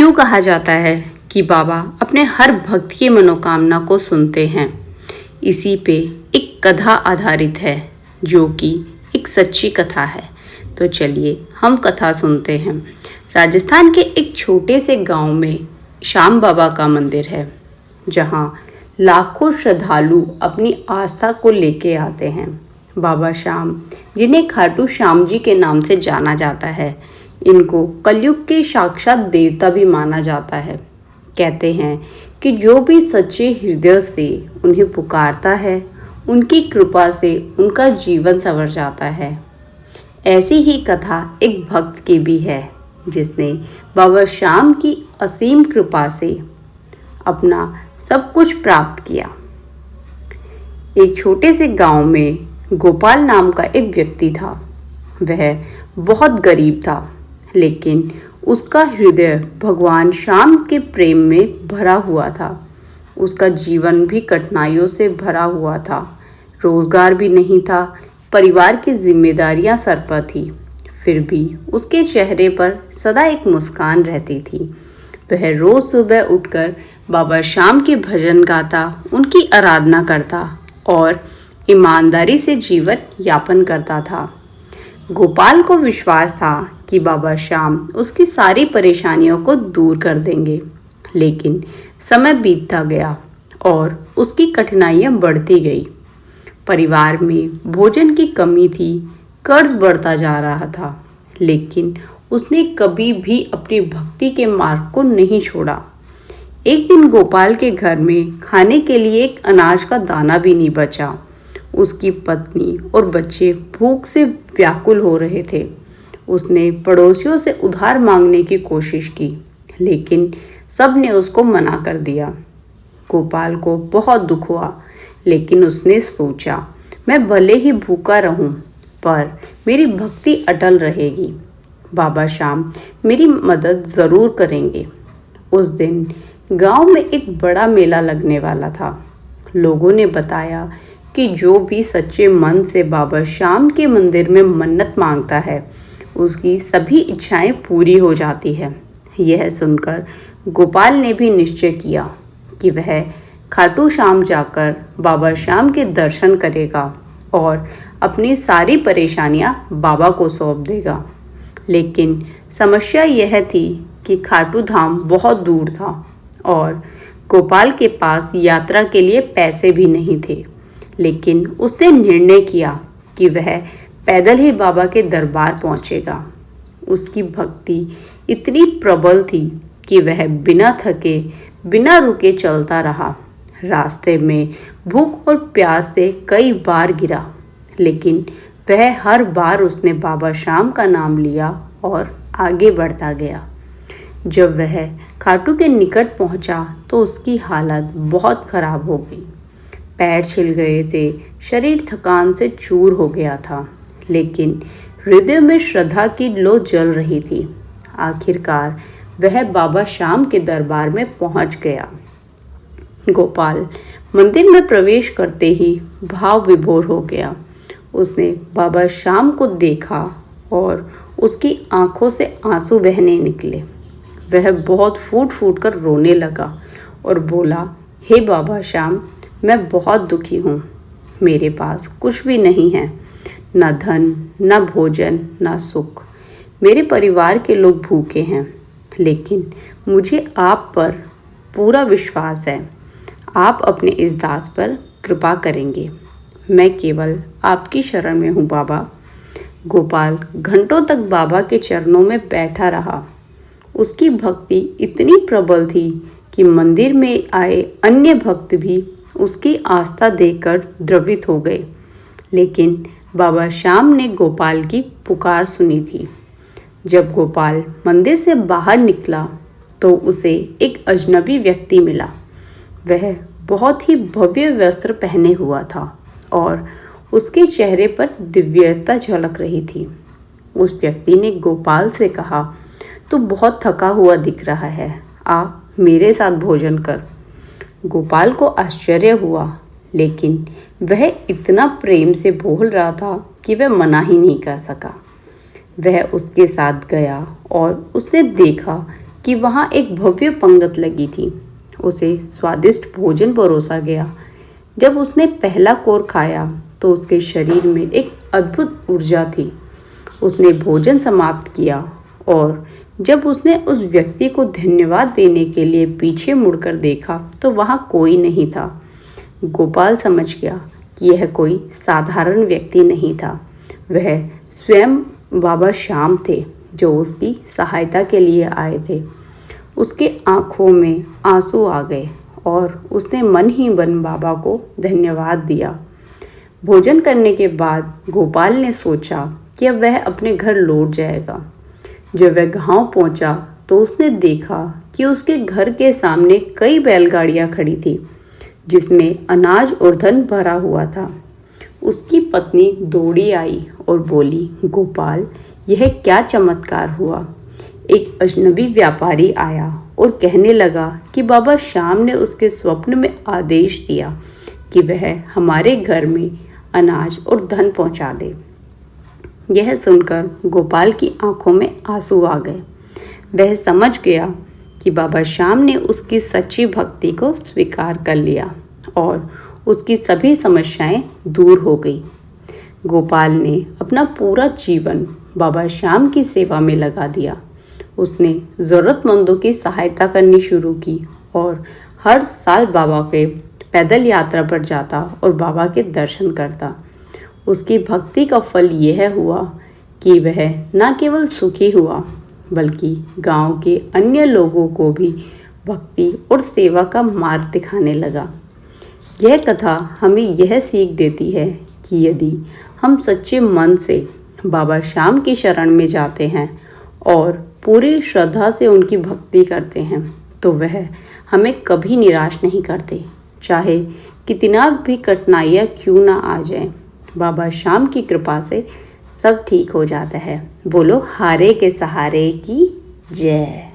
क्यों कहा जाता है कि बाबा अपने हर भक्त की मनोकामना को सुनते हैं? इसी पे एक कथा आधारित है जो कि एक सच्ची कथा है। तो चलिए हम कथा सुनते हैं। राजस्थान के एक छोटे से गांव में श्याम बाबा का मंदिर है, जहां लाखों श्रद्धालु अपनी आस्था को लेके आते हैं। बाबा श्याम, जिन्हें खाटू श्याम जी के नाम से जाना जाता है, इनको कलयुग के साक्षात देवता भी माना जाता है। कहते हैं कि जो भी सच्चे हृदय से उन्हें पुकारता है, उनकी कृपा से उनका जीवन संवर जाता है। ऐसी ही कथा एक भक्त की भी है, जिसने बाबा श्याम की असीम कृपा से अपना सब कुछ प्राप्त किया। एक छोटे से गांव में गोपाल नाम का एक व्यक्ति था। वह बहुत गरीब था, लेकिन उसका हृदय भगवान श्याम के प्रेम में भरा हुआ था। उसका जीवन भी कठिनाइयों से भरा हुआ था। रोजगार भी नहीं था, परिवार की जिम्मेदारियां सर पर थी। फिर भी उसके चेहरे पर सदा एक मुस्कान रहती थी। वह रोज सुबह उठकर बाबा श्याम के भजन गाता, उनकी आराधना करता और ईमानदारी से जीवन यापन करता था। गोपाल को विश्वास था कि बाबा श्याम उसकी सारी परेशानियों को दूर कर देंगे, लेकिन समय बीतता गया और उसकी कठिनाइयां बढ़ती गई। परिवार में भोजन की कमी थी, कर्ज बढ़ता जा रहा था, लेकिन उसने कभी भी अपनी भक्ति के मार्ग को नहीं छोड़ा। एक दिन गोपाल के घर में खाने के लिए एक अनाज का दाना भी नहीं बचा। उसकी पत्नी और बच्चे भूख से व्याकुल हो रहे थे। उसने पड़ोसियों से उधार मांगने की कोशिश की, लेकिन सब ने उसको मना कर दिया। गोपाल को बहुत दुख हुआ, लेकिन उसने सोचा, मैं भले ही भूखा रहूं, पर मेरी भक्ति अटल रहेगी। बाबा श्याम मेरी मदद ज़रूर करेंगे। उस दिन गांव में एक बड़ा मेला लगने वाला था। लोगों ने बताया कि जो भी सच्चे मन से बाबा श्याम के मंदिर में मन्नत मांगता है, उसकी सभी इच्छाएं पूरी हो जाती है। यह सुनकर गोपाल ने भी निश्चय किया कि वह खाटू श्याम जाकर बाबा श्याम के दर्शन करेगा और अपनी सारी परेशानियां बाबा को सौंप देगा। लेकिन समस्या यह थी कि खाटू धाम बहुत दूर था और गोपाल के पास यात्रा के लिए पैसे भी नहीं थे। लेकिन उसने निर्णय किया कि वह पैदल ही बाबा के दरबार पहुंचेगा। उसकी भक्ति इतनी प्रबल थी कि वह बिना थके, बिना रुके चलता रहा। रास्ते में भूख और प्यास से कई बार गिरा, लेकिन वह हर बार उसने बाबा श्याम का नाम लिया और आगे बढ़ता गया। जब वह खाटू के निकट पहुंचा तो उसकी हालत बहुत खराब हो गई। पैर छिल गए थे, शरीर थकान से चूर हो गया था, लेकिन हृदय में श्रद्धा की लौ जल रही थी। आखिरकार वह बाबा श्याम के दरबार में पहुंच गया। गोपाल मंदिर में प्रवेश करते ही भाव विभोर हो गया। उसने बाबा श्याम को देखा और उसकी आंखों से आंसू बहने निकले। वह बहुत फूट फूट कर रोने लगा और बोला, हे बाबा श्याम, मैं बहुत दुखी हूँ। मेरे पास कुछ भी नहीं है, न धन, न भोजन, न सुख। मेरे परिवार के लोग भूखे हैं, लेकिन मुझे आप पर पूरा विश्वास है। आप अपने इस दास पर कृपा करेंगे। मैं केवल आपकी शरण में हूँ बाबा। गोपाल घंटों तक बाबा के चरणों में बैठा रहा। उसकी भक्ति इतनी प्रबल थी कि मंदिर में आए अन्य भक्त भी उसकी आस्था देखकर द्रवित हो गए। लेकिन बाबा श्याम ने गोपाल की पुकार सुनी थी। जब गोपाल मंदिर से बाहर निकला तो उसे एक अजनबी व्यक्ति मिला। वह बहुत ही भव्य वस्त्र पहने हुआ था और उसके चेहरे पर दिव्यता झलक रही थी। उस व्यक्ति ने गोपाल से कहा, तू बहुत थका हुआ दिख रहा है, आ मेरे साथ भोजन कर। गोपाल को आश्चर्य हुआ, लेकिन वह इतना प्रेम से बोल रहा था कि वह मना ही नहीं कर सका। वह उसके साथ गया और उसने देखा कि वहाँ एक भव्य पंगत लगी थी। उसे स्वादिष्ट भोजन परोसा गया। जब उसने पहला कोर खाया तो उसके शरीर में एक अद्भुत ऊर्जा थी। उसने भोजन समाप्त किया और जब उसने उस व्यक्ति को धन्यवाद देने के लिए पीछे मुड़कर देखा तो वहाँ कोई नहीं था। गोपाल समझ गया कि यह कोई साधारण व्यक्ति नहीं था। वह स्वयं बाबा श्याम थे जो उसकी सहायता के लिए आए थे। उसके आँखों में आंसू आ गए और उसने मन ही मन बाबा को धन्यवाद दिया। भोजन करने के बाद गोपाल ने सोचा कि अब वह अपने घर लौट जाएगा। जब वह गांव पहुंचा तो उसने देखा कि उसके घर के सामने कई बैलगाड़ियां खड़ी थी जिसमें अनाज और धन भरा हुआ था। उसकी पत्नी दौड़ी आई और बोली, गोपाल, यह क्या चमत्कार हुआ। एक अजनबी व्यापारी आया और कहने लगा कि बाबा श्याम ने उसके स्वप्न में आदेश दिया कि वह हमारे घर में अनाज और धन पहुंचा दे। यह सुनकर गोपाल की आंखों में आंसू आ गए। वह समझ गया कि बाबा श्याम ने उसकी सच्ची भक्ति को स्वीकार कर लिया और उसकी सभी समस्याएं दूर हो गई। गोपाल ने अपना पूरा जीवन बाबा श्याम की सेवा में लगा दिया। उसने ज़रूरतमंदों की सहायता करनी शुरू की और हर साल बाबा के पैदल यात्रा पर जाता और बाबा के दर्शन करता। उसकी भक्ति का फल यह हुआ कि वह न केवल सुखी हुआ बल्कि गांव के अन्य लोगों को भी भक्ति और सेवा का मार्ग दिखाने लगा। यह कथा हमें यह सीख देती है कि यदि हम सच्चे मन से बाबा श्याम की शरण में जाते हैं और पूरी श्रद्धा से उनकी भक्ति करते हैं तो वह हमें कभी निराश नहीं करते, चाहे कितना भी कठिनाइयाँ क्यों ना आ जाएं। बाबा श्याम की कृपा से सब ठीक हो जाता है। बोलो हारे के सहारे की जय।